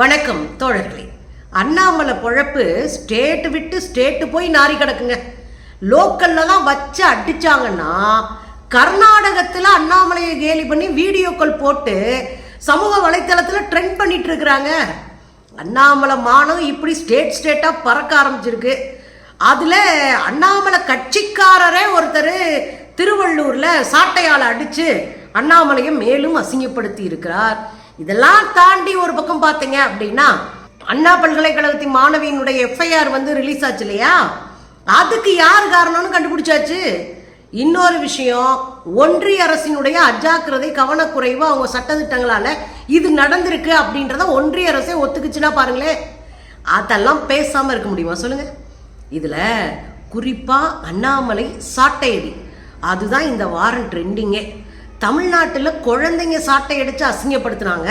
வணக்கம் தோழர்களே. அண்ணாமலை பொழப்பு ஸ்டேட் விட்டு ஸ்டேட்டு போய் நாரி கிடக்குங்க. லோக்கல்ல தான் வச்சு அடிச்சாங்கன்னா கர்நாடகத்தில் அண்ணாமலையை கேலி பண்ணி வீடியோக்கள் போட்டு சமூக வலைத்தளத்தில் ட்ரெண்ட் பண்ணிட்டு இருக்கிறாங்க. அண்ணாமலை மானம் இப்படி ஸ்டேட்டாக பறக்க ஆரம்பிச்சிருக்கு. அதில் அண்ணாமலை கட்சிக்காரரே ஒருத்தர் திருவள்ளூரில் சாட்டையால் அடித்து அண்ணாமலையை மேலும் அசிங்கப்படுத்தி இருக்கிறார். இதெல்லாம் தாண்டி ஒரு பக்கம் பார்த்தீங்க அப்படின்னா அண்ணா பல்கலைக்கழகத்தின் மாணவியினுடைய எஃப்ஐஆர் ரிலீஸ் ஆச்சு இல்லையா, அதுக்கு யார் காரணம்னு கண்டுபிடிச்சாச்சு. இன்னொரு விஷயம், ஒன்றிய அரசினுடைய அஜாக்கிரதை கவனக்குறைவு அவங்க சட்டத்திட்டங்களால இது நடந்திருக்கு அப்படின்றத ஒன்றிய அரசே ஒத்துக்குச்சுன்னா பாருங்களேன். அதெல்லாம் பேசாம இருக்க முடியுமா சொல்லுங்க. இதுல குறிப்பா அண்ணாமலை சாட்டையடி, அதுதான் இந்த வாரம் ட்ரெண்டிங்கே. தமிழ்நாட்டில் குழந்தைங்க சாட்டை அடிச்சு அசிங்கப்படுத்தினாங்க.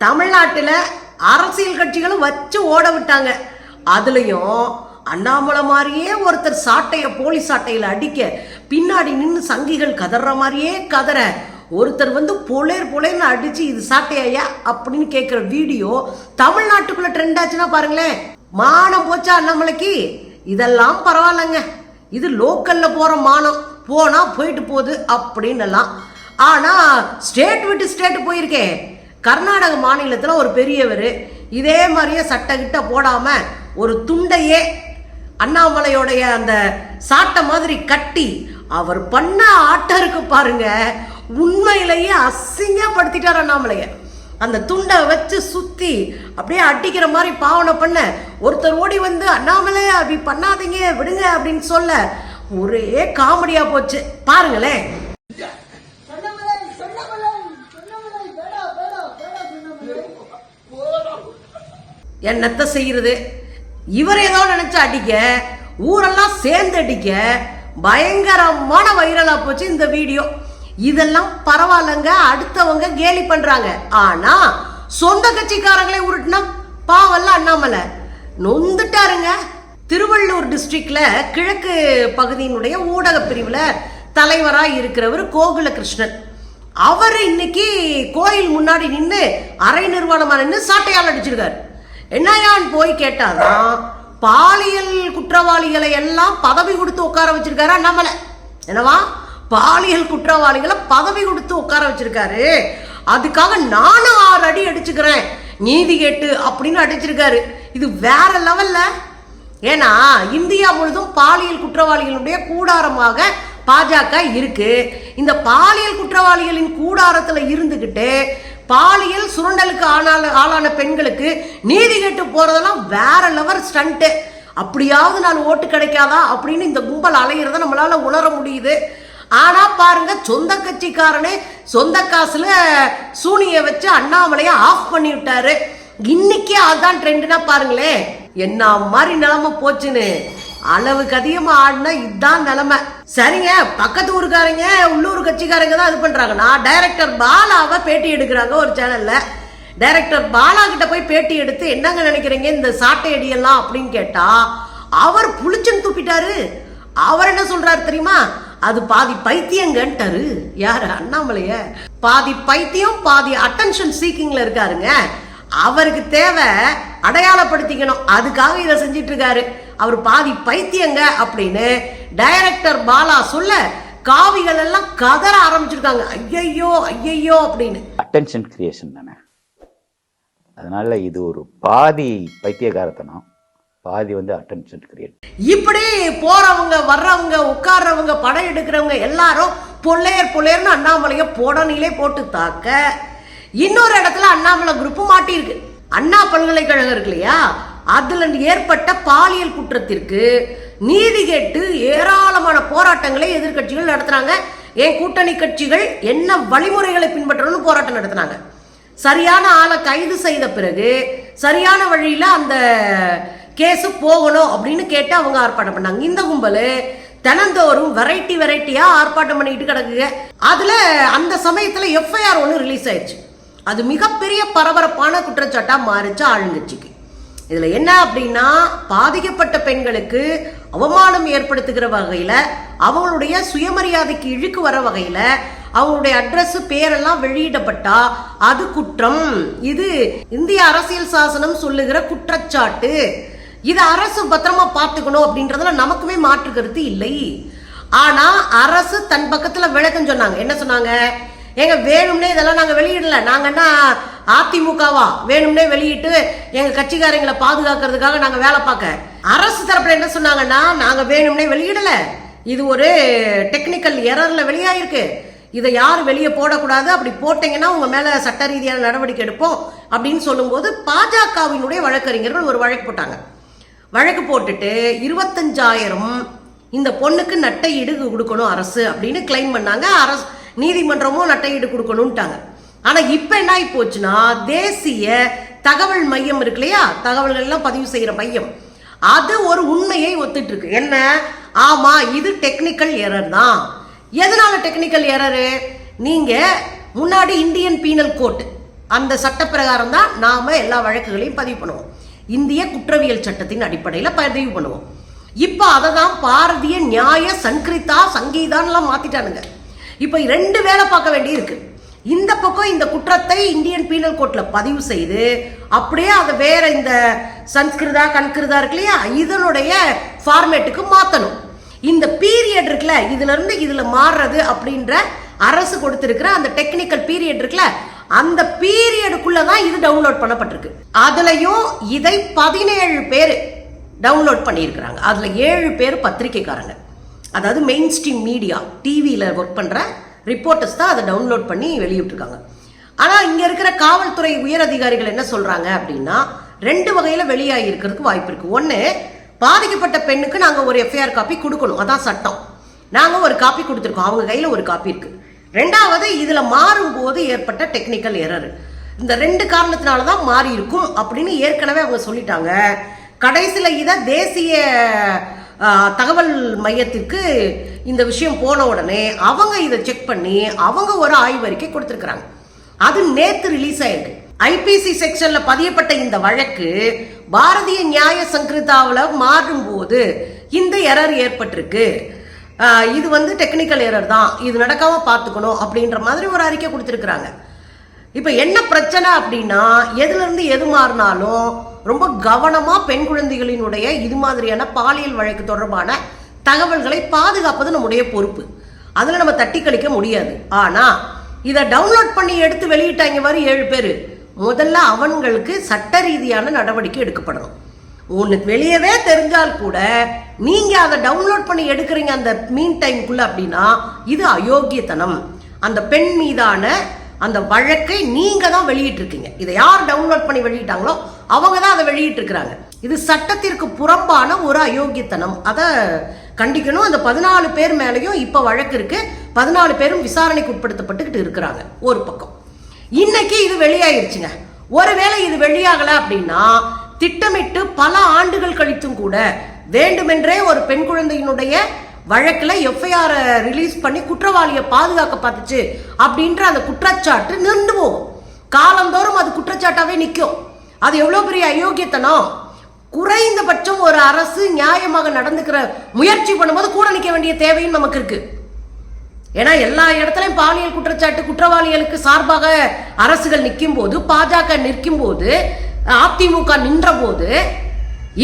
தமிழ்நாட்டில் அரசியல் கட்சிகளும் வச்சு ஓட விட்டாங்க. அதுலயும் அண்ணாமலை மாதிரியே ஒருத்தர் சாட்டைய போலீஸ் சாட்டையில் அடிக்க பின்னாடி நின்று சங்கிகள் கதற மாதிரியே கதற ஒருத்தர் பொலேர்னு அடிச்சு இது சாட்டையா அப்படின்னு கேட்கிற வீடியோ தமிழ்நாட்டுக்குள்ள ட்ரெண்ட் ஆச்சுன்னா பாருங்களேன். மானம் போச்சா அண்ணாமலைக்கு? இதெல்லாம் பரவாயில்லைங்க, இது லோக்கல்ல போற மானம், போனா போயிட்டு போகுது அப்படின்னு எல்லாம். ஆனா ஸ்டேட் விட்டு ஸ்டேட் போயிருக்கேன். கர்நாடக மாநிலத்தில் ஒரு பெரியவர் இதே மாதிரியே சட்டை கிட்ட போடாம ஒரு துண்டையே அண்ணாமலையோடைய அந்த சாட்டை மாதிரி கட்டி அவர் பண்ண ஆட்டம் இருக்கு பாருங்க, உண்மையிலேயே அசிங்கப்படுத்திட்டார் அண்ணாமலைய. அந்த துண்டை வச்சு சுத்தி அப்படியே அடிக்கிற மாதிரி பாவனை பண்ண ஒருத்தர் ஓடி அண்ணாமலை அப்படி பண்ணாதீங்க விடுங்க அப்படின்னு சொல்ல ஒரே காமெடியா போச்சு பாருங்களேன். என்னத்த செய்யறது, இவர் ஏதோ நினைச்சு அடிக்க ஊரெல்லாம் சேர்ந்து அடிக்க பயங்கரமான வைரலா போச்சு இந்த வீடியோ. இதெல்லாம் பரவாயில்லங்க, அடுத்தவங்க கேலி பண்றாங்க. ஆனா சொந்த கட்சிக்காரங்களே உருட்டுனா பாவல்ல அண்ணாமலை நொந்துட்டாருங்க. திருவள்ளூர் டிஸ்ட்ரிக்ட்ல கிழக்கு பகுதியினுடைய ஊடக பிரிவுல தலைவராக இருக்கிறவர் கோகுலகிருஷ்ணன். அவர் இன்னைக்கு கோயில் முன்னாடி நின்று அரை நிர்வாணமா நின்று சாட்டையால் அடிச்சிருக்காரு. என்னையான்னு போய் கேட்டாதான் பாலியல் குற்றவாளிகளை எல்லாம் பதவி கொடுத்து உட்கார வச்சிருக்காரு அண்ணாமலை. என்னவா, பாலியல் குற்றவாளிகளை பதவி கொடுத்து உட்கார வச்சிருக்காரு. அதுக்காக நானும் 6 அடி அடிச்சுக்கிறேன் நீதி கேட்டு அப்படின்னு அடிச்சிருக்காரு. இது வேற லெவல்ல. ஏன்னா இந்தியா முழுதும் பாலியல் குற்றவாளிகளுடைய கூடாரமாக பாஜக இருக்கு. இந்த பாலியல் குற்றவாளிகளின் கூடாரத்துல இருந்துகிட்டு பாலியல் சுரண்டலுக்கு ஆளான பெண்களுக்கு நீதி கேட்டு போறதெல்லாம் வேற லெவல் ஸ்டண்ட். அப்படியாவது நான் ஓட்டு கிடைக்காதா அப்படின்னு இந்த கும்பல் அலையிறத நம்மளால உணர முடியுது. ஆனா பாருங்க, சொந்த கட்சிக்காரனே சொந்த காசுல சூனிய வச்சு அண்ணாமலைய ஆஃப் பண்ணி விட்டாரு. இன்னைக்கே அதான் ட்ரெண்ட்னா பாருங்களேன் என்ன மாதிரி நிலைமை போச்சுன்னு. அளவுக்கு அதிகமா ஆடினா இதுதான் நிலைமை. சரிங்க, பக்கத்து ஊருக்காரங்க உள்ளூர் கட்சிக்காரங்க தான் இது பண்றாங்கன்னா டைரக்டர் பாலாவை பேட்டி எடுக்கிறாங்க ஒரு சேனல்ல. டைரக்டர் பாலா கிட்ட போய் பேட்டி எடுத்து என்னங்க நினைக்கிறீங்க இந்த சாட்டை அடியெல்லாம் அப்படின்னு கேட்டா அவர் புளிச்சுன்னு துப்பிட்டாரு. அவர் என்ன சொல்றாரு தெரியுமா, அது பாதி பைத்தியங்கன்ட்டாரு. யாரு, அண்ணாமலைய. பாதி பைத்தியம் பாதி அட்டென்ஷன் சீக்கிங்ல இருக்காருங்க. அவருக்கு தேவை அடையாளப்படுத்திக்கணும், அதுக்காக இதை செஞ்சிட்டு இருக்காரு. அவர் பாதி பைத்தியங்க அப்படின்னு டைரக்டர் பாலா சொல்ல காவிகள் எல்லாம் கதற ஆரம்பிச்சிருக்காங்க, ஐயையோ ஐயையோ அப்படின்னு. அட்டென்ஷன் கிரியேஷன் தானே, அதனால இது ஒரு பாதி பைத்தியகாரத்தனம், பாதி அட்டென்ஷன் கிரியேட். இப்படி போறவங்க வர்றவங்க உட்கார்றவங்க படம் எடுக்கிறவங்க எல்லாரும் பொல்லேர்னு அண்ணாமலைய போடனிலே போட்டு தாக்க இன்னொரு இடத்துல அண்ணாமலை குரூப் மாட்டிருக்கு. அண்ணா பல்கலைக்கழகம் இருக்கு இல்லையா, அதுல ஏற்பட்ட பாலியல் குற்றத்திற்கு நீதி கேட்டு ஏராளமான போராட்டங்களை எதிர்கட்சிகள் நடத்துறாங்க. என் கூட்டணி கட்சிகள் என்ன வழிமுறைகளை பின்பற்றணும்னு போராட்டம் நடத்தினாங்க. சரியான ஆளை கைது செய்த பிறகு சரியான வழியில அந்த கேஸ் போகணும் அப்படின்னு கேட்டு அவங்க ஆர்ப்பாட்டம் பண்ணாங்க. இந்த கும்பல் தினந்தோறும் வெரைட்டியா ஆர்ப்பாட்டம் பண்ணிட்டு கிடக்குங்க. அதுல அந்த சமயத்துல எஃப்ஐஆர் ஒன்று ரிலீஸ் ஆயிடுச்சு. அது மிகப்பெரிய பரபரப்பான குற்றச்சாட்டா மாறிச்சு ஆளுங்கட்சிக்கு. இதுல என்ன அப்படின்னா, பாதிக்கப்பட்ட பெண்களுக்கு அவமானம் ஏற்படுத்துகிற வகையில அவங்களுடைய சுயமரியாதைக்கு இழுக்கு வர வகையில அவங்களுடைய அட்ரஸ் பேரெல்லாம் வெளியிடப்பட்டா அது குற்றம். இது இந்திய அரசியல் சாசனம் சொல்லுகிற குற்றச்சாட்டு. இது அரசு பத்திரமா பார்த்துக்கணும் அப்படின்றதுல நமக்குமே மாற்று கருத்து இல்லை. ஆனா அரசு தன் பக்கத்துல விளக்கம் சொன்னாங்க. என்ன சொன்னாங்க? எங்க வேணும்னே இதெல்லாம் நாங்க வெளியிடல, நாங்கன்னா அதிமுகவா வேணும்னே வெளியிட்டு எங்க கட்சிக்காரங்களை பாதுகாக்கிறதுக்காக நாங்க வேலை பார்க்க. அரசு தரப்புல என்ன சொன்னாங்கன்னா, நாங்க வேணும்னே வெளியிடல, இது ஒரு டெக்னிக்கல் எரர்ல வெளியாயிருக்கு, இதை யாரும் வெளியே போடக்கூடாது, அப்படி போட்டீங்கன்னா உங்க மேல சட்ட ரீதியான நடவடிக்கை எடுப்போம் அப்படின்னு சொல்லும்போது பாஜகவினுடைய வழக்கறிஞர்கள் ஒரு வழக்கு போட்டாங்க. வழக்கு போட்டுட்டு 25,000 இந்த பொண்ணுக்கு நட்டையீடு கொடுக்கணும் அரசு அப்படின்னு கிளைம் பண்ணாங்க. அரசு நீதிமன்றமும் நட்டையீடு கொடுக்கணும்ட்டாங்க. ஆனா இப்ப என்ன ஆகி போச்சுன்னா, தேசிய தகவல் மையம் இருக்கு இல்லையா, தகவல்கள் எல்லாம் பதிவு செய்யற மையம், அது ஒரு உண்மையை ஒத்துட்டு இருக்கு. என்ன? ஆமா, இது டெக்னிக்கல் எரர் தான். எதனால டெக்னிக்கல் எரரு? நீங்க முன்னாடி இந்தியன் பீனல் கோட் அந்த சட்ட பிரகாரம் தான் நாம எல்லா வழக்குகளையும் பதிவு பண்ணுவோம். இந்திய குற்றவியல் சட்டத்தின் அடிப்படையில் பதிவு பண்ணுவோம். இப்ப அதை தான் பாரதிய நியாய சங்கிரிதா சங்கீதான்லாம் மாத்திட்டானுங்க. இப்ப 2 வேலை பார்க்க வேண்டி இருக்கு. இந்த பக்கம் இந்த குற்றத்தை இந்தியன் பீனல் கோட்ல பதிவு செய்து அப்படியே அதை வேற இந்த சன்ஸ்கிருதா கன்கிருதா இருக்கு இல்லையா, இதனுடைய ஃபார்மேட்டுக்கு மாத்தணும். இந்த பீரியட் இருக்குல்ல, இதுல இருந்து இதுல மாறுறது அப்படின்ற அரசு கொடுத்திருக்கிற அந்த டெக்னிக்கல் பீரியட் இருக்குல்ல, அந்த பீரியடுக்குள்ளதான் இது டவுன்லோட் பண்ணப்பட்டிருக்கு. அதுலயும் இதை 17 பேர் டவுன்லோட் பண்ணியிருக்கிறாங்க. அதுல 7 பேர் பத்திரிகைக்காரங்க, அதாவது மெயின் ஸ்ட்ரீம் மீடியா டிவியில் ஒர்க் பண்ணுற ரிப்போர்ட்டர்ஸ் தான் அதை டவுன்லோட் பண்ணி வெளியிட்டிருக்காங்க. ஆனால் இங்கே இருக்கிற காவல்துறை உயர் அதிகாரிகள் என்ன சொல்கிறாங்க அப்படின்னா, 2 வகையில் வெளியாகி இருக்கிறதுக்கு வாய்ப்பு இருக்குது. ஒன்று, பாதிக்கப்பட்ட பெண்ணுக்கு நாங்கள் ஒரு எஃப்ஐஆர் காப்பி கொடுக்கணும், அதான் சட்டம், நாங்கள் ஒரு காப்பி கொடுத்துருக்கோம், அவங்க கையில் ஒரு காப்பி இருக்குது. 2வது, இதில் மாறும்போது ஏற்பட்ட டெக்னிக்கல் எரர். இந்த 2 காரணத்தினால தான் மாறி இருக்கும் அப்படின்னு ஏற்கனவே அவங்க சொல்லிட்டாங்க. கடைசியில் இதை தேசிய தகவல் மையத்திற்கு இந்த விஷயம் போன உடனே அவங்க இதை செக் பண்ணி அவங்க ஒரு ஆய்வறிக்கை கொடுத்திருக்கிறாங்க. அது நேத்து ரிலீஸ் ஆயிருக்கு. ஐபிசி செக்ஷன்ல பதியப்பட்ட இந்த வழக்கு பாரதிய நியாய சங்கிருதாவில் மாறும் போது இந்த எரர் ஏற்பட்டிருக்கு, இது டெக்னிக்கல் எரர் தான், இது நடக்காம பார்த்துக்கணும் அப்படின்ற மாதிரி ஒரு அறிக்கை கொடுத்திருக்கிறாங்க. இப்ப என்ன பிரச்சனை அப்படின்னா, எதுல இருந்து எது மாறினாலும் ரொம்ப கவனமா பெண் குழந்தைகளினுடைய இது மாதிரியான பாலியல் வழக்கு தொடர்பான தகவல்களை பாதுகாப்பது நம்முடைய பொறுப்பு. அதுல நம்ம தட்டி கழிக்க முடியாது. ஆனா இதை டவுன்லோட் பண்ணி எடுத்து வெளியிட்டாங்க வரை 7 பேர், முதல்ல அவங்களுக்கு சட்ட ரீதியான நடவடிக்கை எடுக்கப்படணும். ஒன்று வெளியவே தெரிஞ்சால் கூட நீங்க அதை டவுன்லோட் பண்ணி எடுக்கிறீங்க அந்த மீன் டைம்குள்ள அப்படின்னா இது அயோக்கியத்தனம். அந்த பெண் மீதான அந்த வழக்கை நீங்க தான் வெளியிட்டு இருக்கீங்க. இதை யார் டவுன்லோட் பண்ணி வெளியிட்டாங்களோ அவங்க தான் அதை வெளியிட்டு இருக்கிறாங்க. இது சட்டத்திற்கு புறம்பான ஒரு அயோக்கியத்தனம். அதை கண்டிக்கணும். அந்த 14 பேர் மேலேயும் இப்ப வழக்கு இருக்கு. 14 பேரும் விசாரணைக்கு உட்படுத்தப்பட்டுக்கிட்டு இருக்கிறாங்க. ஒரு பக்கம் இன்னைக்கு இது வெளியாயிருச்சுங்க. ஒருவேளை இது வெளியாகல அப்படின்னா திட்டமிட்டு பல ஆண்டுகள் கழித்தும் கூட வேண்டுமென்றே ஒரு பெண் குழந்தையினுடைய வழக்குல எஃப்ஐஆர் ரிலீஸ் பண்ணி குற்றவாளியை பாதுகாக்க பார்த்துச்சு அப்படின்ற அந்த குற்றச்சாட்டு நின்று போகும். காலந்தோறும் அது குற்றச்சாட்டாவே நிற்கும். அது எவ்வளவு பெரிய அயோக்கியத்தனம். குறைந்தபட்சம் ஒரு அரசு நியாயமாக நடந்துக்கிற முயற்சி பண்ணும்போது கூட நிற்க வேண்டிய தேவையும் நமக்கு இருக்கு. ஏன்னா எல்லா இடத்துலையும் பாலியல் குற்றச்சாட்டு குற்றவாளிகளுக்கு சார்பாக அரசுகள் நிற்கும் போது, பாஜக நிற்கும் போது, அதிமுக நின்ற போது,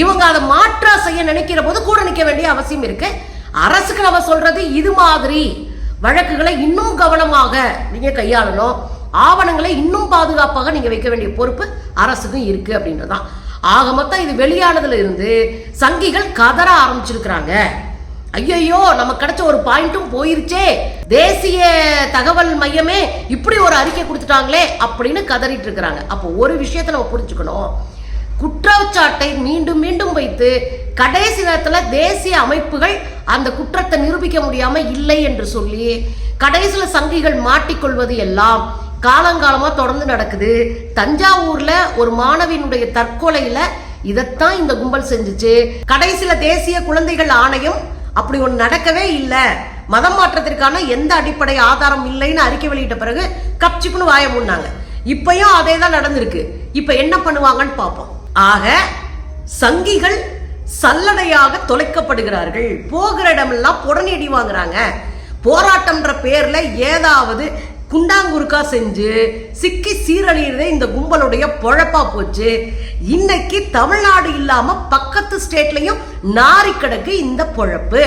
இவங்க அதை மாற்றா செய்ய நினைக்கிற போது கூட நிற்க வேண்டிய அவசியம் இருக்கு. அரசுக்கு நம்ம சொல்றது, இது மாதிரி வழக்குகளை இன்னும் கவனமாக நீங்க கையாளணும், ஆவணங்களை இன்னும் பாதுகாப்பாக நீங்க வைக்க வேண்டிய பொறுப்பு அரசுக்கும் இருக்கு அப்படின்றதான். ஆக மொத்தம் இது வெளியானதுல இருந்து சங்கிகள் கதற ஆரம்பிச்சிருக்கிறாங்க. ஐயோ நமக்கு கிடைச்ச ஒரு பாயிண்ட்டும் போயிருச்சே, தேசிய தகவல் மையமே இப்படி ஒரு அறிக்கை கொடுத்துட்டாங்களே அப்படின்னு கதறிட்டு இருக்கிறாங்க. அப்போ ஒரு விஷயத்தை நம்ம புரிஞ்சுக்கணும், குற்றச்சாட்டை மீண்டும் மீண்டும் வைத்து கடைசி நேரத்தில் தேசிய அமைப்புகள் அந்த குற்றத்தை நிரூபிக்க முடியாம இல்லை என்று சொல்லி கடைசியில சங்கிகள் மாட்டிக்கொள்வது எல்லாம் காலங்காலமா தொடர்ந்து நடக்குது. தஞ்சாவூர்ல ஒரு மாணவியினுடைய தற்கொலையில இதைத்தான் இந்த கும்பல் செஞ்சுச்சு. கடைசியில தேசிய குழந்தைகள் ஆணையம் அப்படி ஒன்று நடக்கவே இல்லை, மதம் மாற்றத்திற்கான எந்த அடிப்படை ஆதாரம் இல்லைன்னு அறிக்கை வெளியிட்ட பிறகு கப்சிப்புன்னு வாய மூடினாங்க. இப்பயும் அதே தான் நடந்திருக்கு. இப்ப என்ன பண்ணுவாங்கன்னு பார்ப்போம். ஆக சங்கிகள் சல்லடையாக தொலைக்கப்படுகிறார்கள். போகிற இடமெல்லாம் புடனடி வாங்குறாங்க. போராட்டம்ன்ற பேர்ல ஏதாவது குண்டாங்குறுக்கா செஞ்சு சிக்கி சீரழியறதே இந்த கும்பலுடைய பொழப்பா போச்சு. இன்னைக்கு தமிழ்நாடு இல்லாம பக்கத்து ஸ்டேட்லயும் நாரி கிடக்கு இந்த பொழப்பு.